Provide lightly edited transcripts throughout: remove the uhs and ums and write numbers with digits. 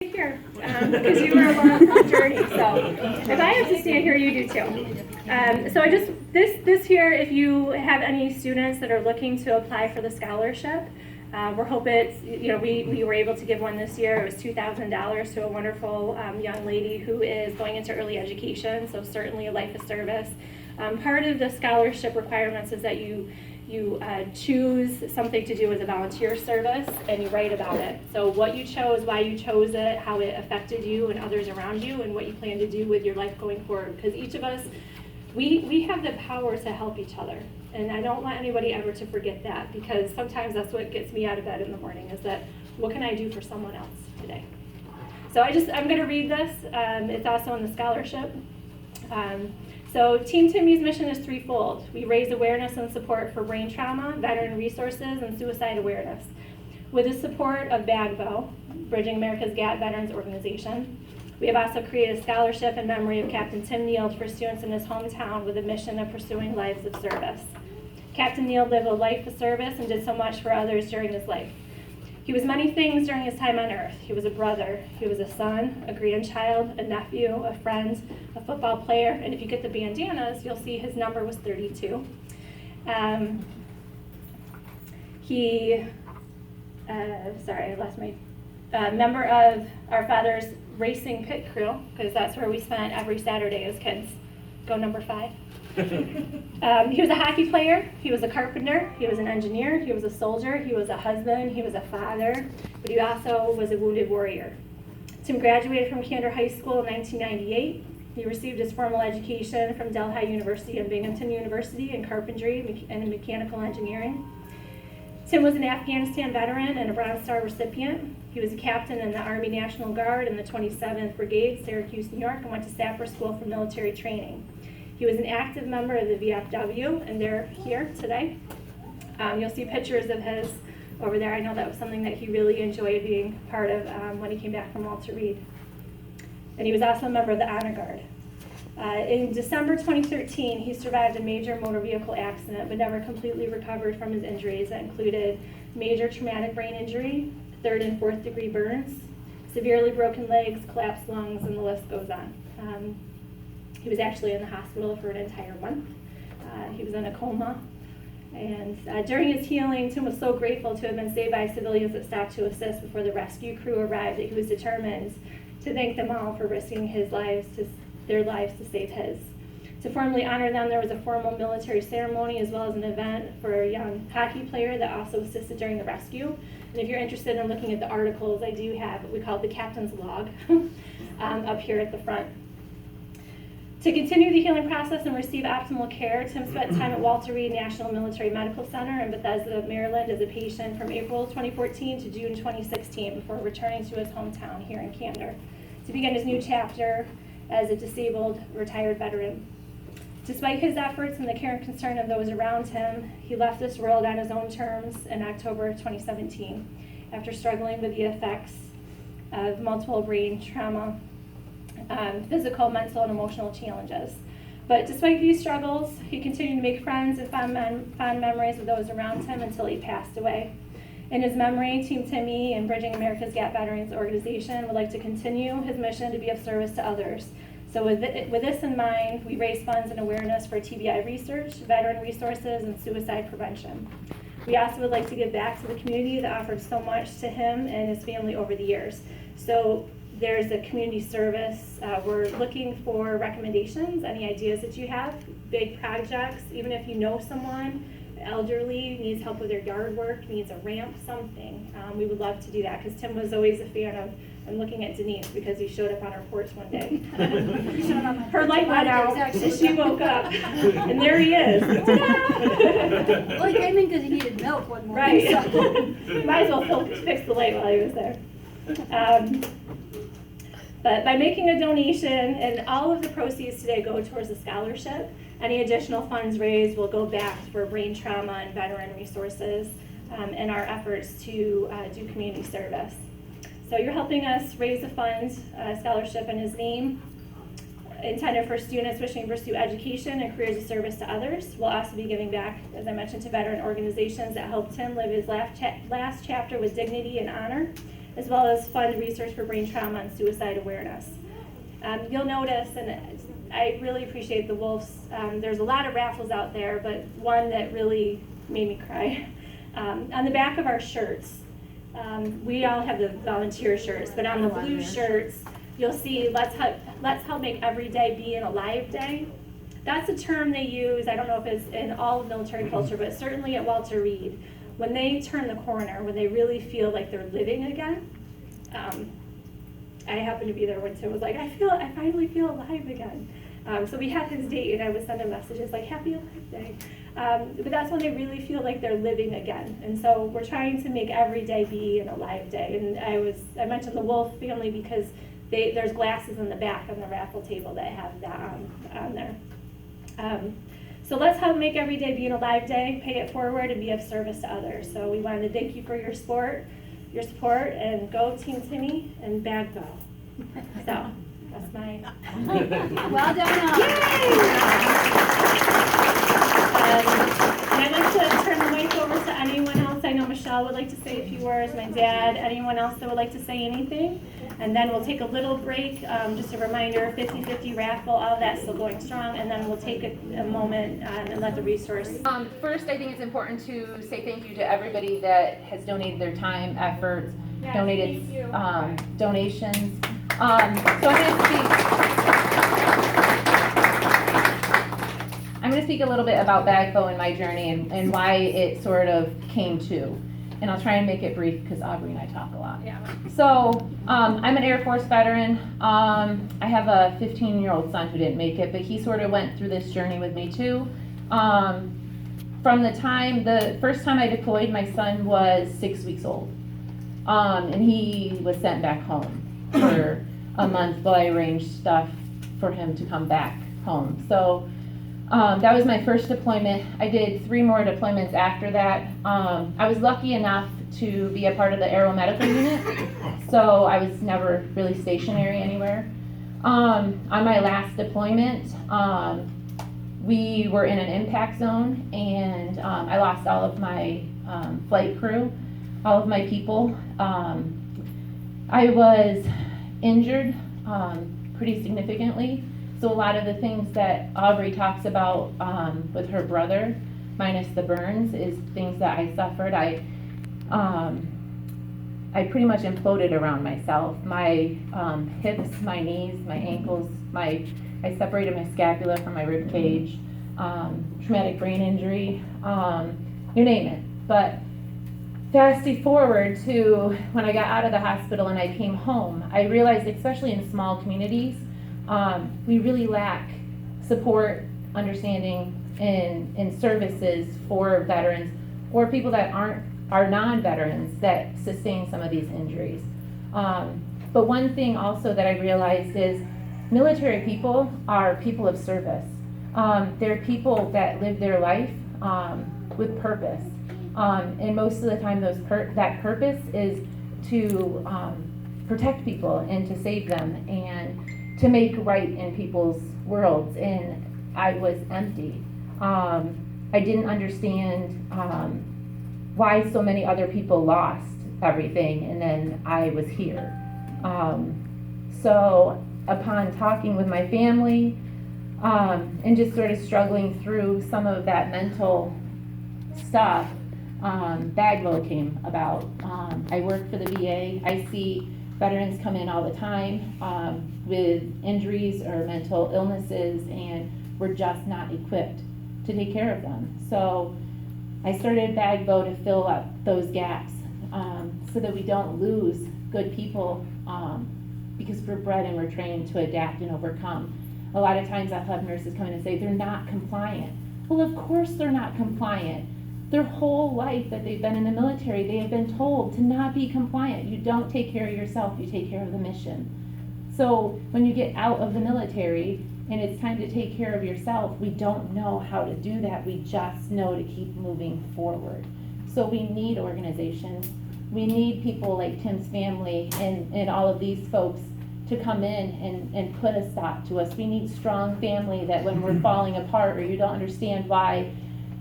Here, because you were along the journey. So if I have to stand here, you do too. So I just this here, if you have any students that are looking to apply for the scholarship, we're hoping we were able to give one this year. It was $2,000 to a wonderful young lady who is going into early education. So certainly a life of service. Part of the scholarship requirements is that you choose something to do as a volunteer service and you write about it. So what you chose, why you chose it, how it affected you and others around you, and what you plan to do with your life going forward. Because each of us, we have the power to help each other. And I don't want anybody ever to forget that, because sometimes that's what gets me out of bed in the morning, is that what can I do for someone else today? So I'm going to read this. It's also in the scholarship. So Team Timmy's mission is threefold. We raise awareness and support for brain trauma, veteran resources, and suicide awareness. With the support of BAGVO, Bridging America's Gap Veterans Organization, we have also created a scholarship in memory of Captain Tim Neal for students in his hometown with a mission of pursuing lives of service. Captain Neal lived a life of service and did so much for others during his life. He was many things during his time on earth. He was a brother, he was a son, a grandchild, a nephew, a friend, a football player, and if you get the bandanas, you'll see his number was 32. I lost my member of our father's racing pit crew, because that's where we spent every Saturday as kids. Go number 5. He was a hockey player, he was a carpenter, he was an engineer, he was a soldier, he was a husband, he was a father, but he also was a wounded warrior. Tim graduated from Candor High School in 1998. He received his formal education from Delhi University and Binghamton University in carpentry and mechanical engineering. Tim was an Afghanistan veteran and a Bronze Star recipient. He was a captain in the Army National Guard in the 27th Brigade, Syracuse, New York, and went to Sapper School for military training. He was an active member of the VFW, and they're here today. You'll see pictures of his over there. I know that was something that he really enjoyed being part of when he came back from Walter Reed. And he was also a member of the Honor Guard. In December 2013, he survived a major motor vehicle accident, but never completely recovered from his injuries that included major traumatic brain injury, 3rd and 4th degree burns, severely broken legs, collapsed lungs, and the list goes on. He was actually in the hospital for an entire month. He was in a coma. And during his healing, Tim was so grateful to have been saved by civilians that stopped to assist before the rescue crew arrived that he was determined to thank them all for risking their lives to save his. To formally honor them, there was a formal military ceremony as well as an event for a young hockey player that also assisted during the rescue. And if you're interested in looking at the articles, I do have what we call the captain's log up here at the front. To continue the healing process and receive optimal care, Tim spent time at Walter Reed National Military Medical Center in Bethesda, Maryland as a patient from April 2014 to June 2016 before returning to his hometown here in Candor to begin his new chapter as a disabled retired veteran. Despite his efforts and the care and concern of those around him, he left this world on his own terms in October 2017 after struggling with the effects of multiple brain trauma, physical, mental, and emotional challenges. But despite these struggles, he continued to make friends and fond memories with those around him until he passed away. In his memory, Team Timmy and Bridging America's Gap Veterans Organization would like to continue his mission to be of service to others. So with this in mind, we raise funds and awareness for TBI research, veteran resources, and suicide prevention. We also would like to give back to the community that offered so much to him and his family over the years. So there's a community service. We're looking for recommendations, any ideas that you have, big projects, even if you know someone, elderly, needs help with their yard work, needs a ramp, something. We would love to do that, because Tim was always a fan of, I'm looking at Denise because he showed up on our porch one day. Her light went out, and she woke up, and there he is. Well, he came in because he needed milk one morning. Right. So. Might as well fix the light while he was there. But by making a donation, and all of the proceeds today go towards the scholarship, any additional funds raised will go back for brain trauma and veteran resources and our efforts to do community service. So you're helping us raise the funds, scholarship in his name, intended for students wishing to pursue education and careers of service to others. We'll also be giving back, as I mentioned, to veteran organizations that helped him live his last chapter with dignity and honor. as well as fund research for brain trauma and suicide awareness. You'll notice, and I really appreciate the Wolves, there's a lot of raffles out there, but one that really made me cry. On the back of our shirts, we all have the volunteer shirts, but on the blue shirts, you'll see let's help make every day be an alive day. That's a term they use, I don't know if it's in all of military culture, but certainly at Walter Reed. When they turn the corner, when they really feel like they're living again, I happened to be there when Tim was like, I finally feel alive again. So we had his date, and I would send him messages like, Happy Alive Day. But that's when they really feel like they're living again. And so we're trying to make every day be an alive day. And I mentioned the Wolf family because there's glasses in the back on the raffle table that have that on there. So let's help make every day be an alive day, pay it forward, and be of service to others. So we wanted to thank you for your support, and go Team Timmy and bag go. So that's my. Well done. And I'd like to turn the mic over to anyone else. I know Michelle would like to say a few words, my dad, anyone else that would like to say anything. And then we'll take a little break, just a reminder, 50-50 raffle, all of that's still going strong, and then we'll take a moment and let the resource. First, I think it's important to say thank you to everybody that has donated their time, effort, Yes, donated thank you. donations. So I'm going to speak a little bit about Bagbo and my journey and why it sort of came to. And I'll try and make it brief because Aubrey and I talk a lot. Yeah. So I'm an Air Force veteran. I have a 15-year-old son who didn't make it, but he sort of went through this journey with me too. From the first time I deployed, my son was 6 weeks old. And he was sent back home for a month while I arranged stuff for him to come back home. So that was my first deployment. I did 3 more deployments after that. I was lucky enough to be a part of the aeromedical unit, so I was never really stationary anywhere. On my last deployment, we were in an impact zone, and I lost all of my flight crew, all of my people. I was injured pretty significantly. So a lot of the things that Aubrey talks about with her brother, minus the burns, is things that I suffered. I pretty much imploded around myself. My hips, my knees, my ankles, I separated my scapula from my rib cage, traumatic brain injury, you name it. But fast forward to when I got out of the hospital and I came home, I realized, especially in small communities, we really lack support, understanding, and services for veterans or people that are non-veterans that sustain some of these injuries. But one thing also that I realized is military people are people of service. They're people that live their life with purpose. And most of the time that purpose is to protect people and to save them and to make right in people's worlds. And I was empty. I didn't understand why so many other people lost everything and then I was here. So upon talking with my family and just sort of struggling through some of that mental stuff, Bagwell came about. I work for the VA. I see veterans come in all the time with injuries or mental illnesses, and we're just not equipped to take care of them. So I started Bagbo to fill up those gaps so that we don't lose good people because we're bred and we're trained to adapt and overcome. A lot of times I'll have nurses come in and say they're not compliant. Well, of course they're not compliant. Their whole life that they've been in the military, they have been told to not be compliant. You don't take care of yourself, you take care of the mission. So when you get out of the military and it's time to take care of yourself, we don't know how to do that. We just know to keep moving forward. So we need organizations. We need people like Tim's family and all of these folks to come in and put a stop to us. We need strong family that when we're falling apart or you don't understand why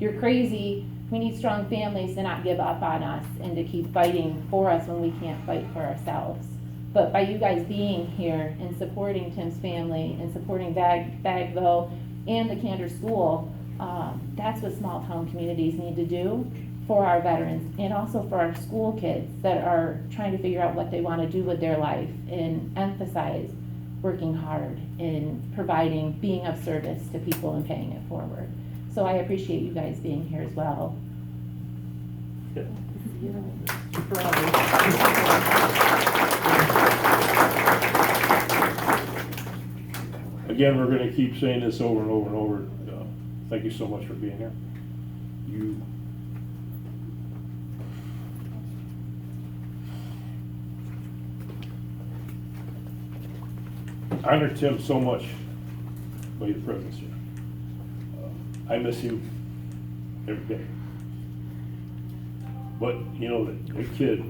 you're crazy, we need strong families to not give up on us and to keep fighting for us when we can't fight for ourselves. But by you guys being here and supporting Tim's family and supporting Bagville and the Cantor School, that's what small town communities need to do for our veterans and also for our school kids that are trying to figure out what they want to do with their life, and emphasize working hard and providing, being of service to people and paying it forward. So I appreciate you guys being here as well. Again, we're going to keep saying this over and over and over. Thank you so much for being here. You honor Tim so much by your presence here. I miss you every day. But you know, that kid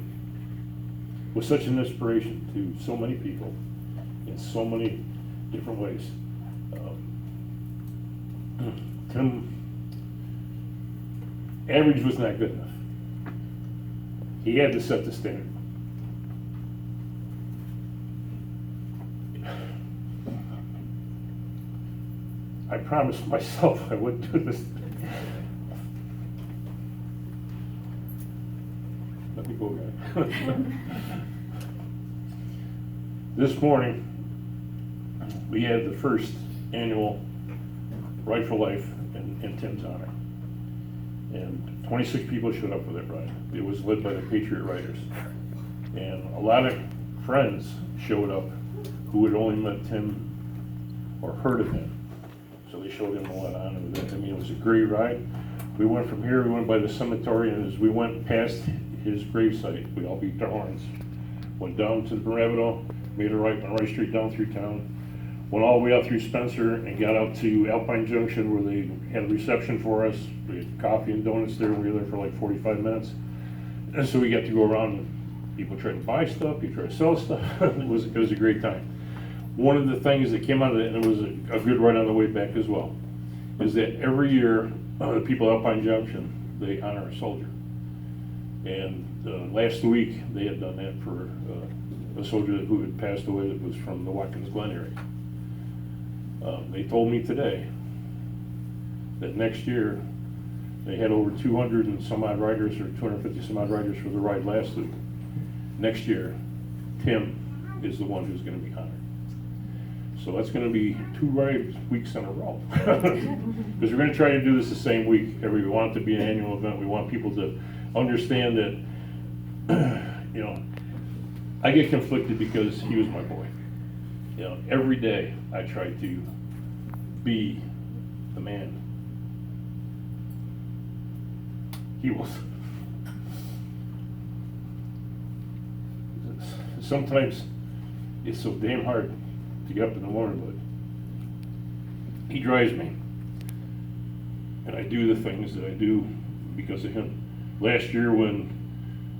was such an inspiration to so many people in so many different ways. Tim, average was not good enough. He had to set the standard. I promised myself I wouldn't do this. Let me go again. This morning, we had the first annual Ride for Life in Tim's honor. And 26 people showed up for that ride. It was led by the Patriot Riders. And a lot of friends showed up who had only met Tim or heard of him. So they showed him a lot of honor with it. I mean, it was a great ride. We went from here, we went by the cemetery, and as we went past his gravesite, we all beat our horns. Went down to the Bravado, made a right on Rice Street down through town. Went all the way out through Spencer and got out to Alpine Junction where they had a reception for us. We had coffee and donuts there, and we were there for like 45 minutes. And so we got to go around and people tried to buy stuff, people tried to sell stuff. It was a great time. One of the things that came out of it, and it was a good ride on the way back as well, is that every year, the people at Alpine Junction, they honor a soldier. And last week, they had done that for a soldier who had passed away that was from the Watkins Glen area. They told me today that next year, they had over 200 and some odd riders, or 250 some odd riders for the ride last week. Next year, Tim is the one who's going to be honored. So that's going to be 2 ride weeks in a row. Because we're going to try to do this the same week. We want it to be an annual event. We want people to understand that, you know, I get conflicted because he was my boy. You know, every day I try to be the man he was. Sometimes it's so damn hard to get up in the morning, but he drives me. And I do the things that I do because of him. Last year when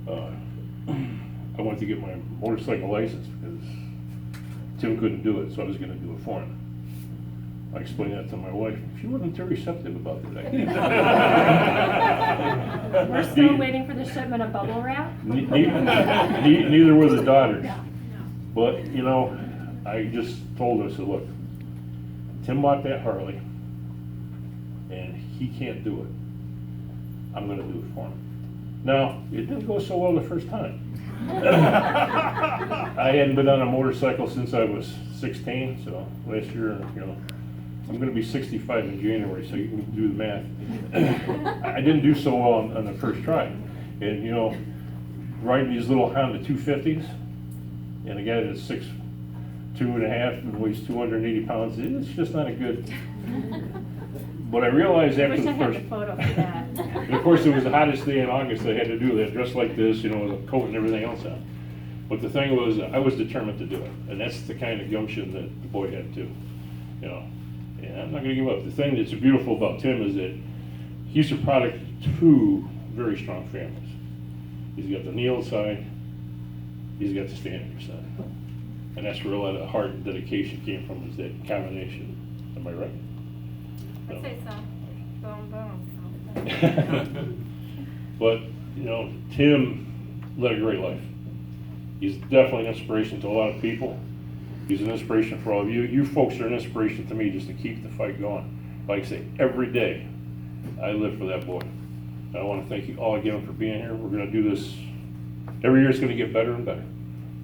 I went to get my motorcycle license because Tim couldn't do it, so I was going to do it for him. I explained that to my wife. She wasn't too receptive about it. We're still waiting for the shipment of bubble wrap. Neither were the daughters. But, you know, I just told her, I said, look, Tim bought that Harley, and he can't do it. I'm going to do it for him. Now, it didn't go so well the first time. I hadn't been on a motorcycle since I was 16, so last year, you know, I'm going to be 65 in January, so you can do the math. I didn't do so well on the first try. And, you know, riding these little Honda 250s, and a guy that's 6'2" and weighs 280 pounds, it's just not a good. But I realized after the first. I wish I had the photo for that. And of course, it was the hottest day in August. I had to do that, dressed like this, you know, with a coat and everything else on. But the thing was, I was determined to do it, and that's the kind of gumption that the boy had too, you know. And I'm not going to give up. The thing that's beautiful about Tim is that he's a product of 2 very strong families. He's got the Neil side, he's got the Standinger side, and that's where a lot of heart and dedication came from. Is that combination? Am I right? I'd say so. Boom, boom. But, you know, Tim led a great life. He's definitely an inspiration to a lot of people. He's an inspiration for all of you. You folks are an inspiration to me just to keep the fight going. Like I say, every day, I live for that boy. I want to thank you all again for being here. We're going to do this, every year it's going to get better and better.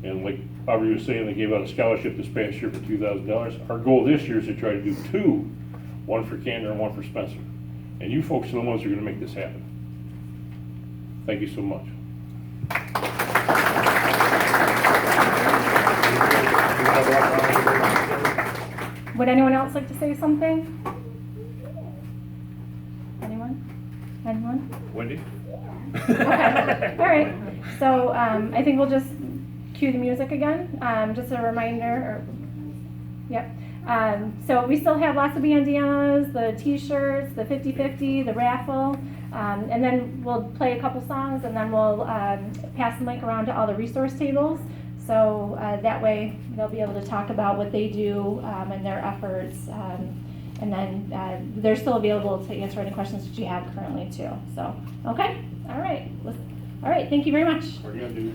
And like Aubrey was saying, they gave out a scholarship this past year for $2,000. Our goal this year is to try to do two, one for Candor and one for Spencer. And you folks are the ones who are going to make this happen. Thank you so much. Would anyone else like to say something? Anyone? Wendy? Okay, all right. So I think we'll just cue the music again. Just a reminder. Yep. So we still have lots of bandanas, the t-shirts, the 50-50, the raffle. And then we'll play a couple songs, and then we'll pass the mic around to all the resource tables. So that way they'll be able to talk about what they do and their efforts. And then they're still available to answer any questions that you have currently too. So, okay, all right. All right, thank you very much. What are you going to do?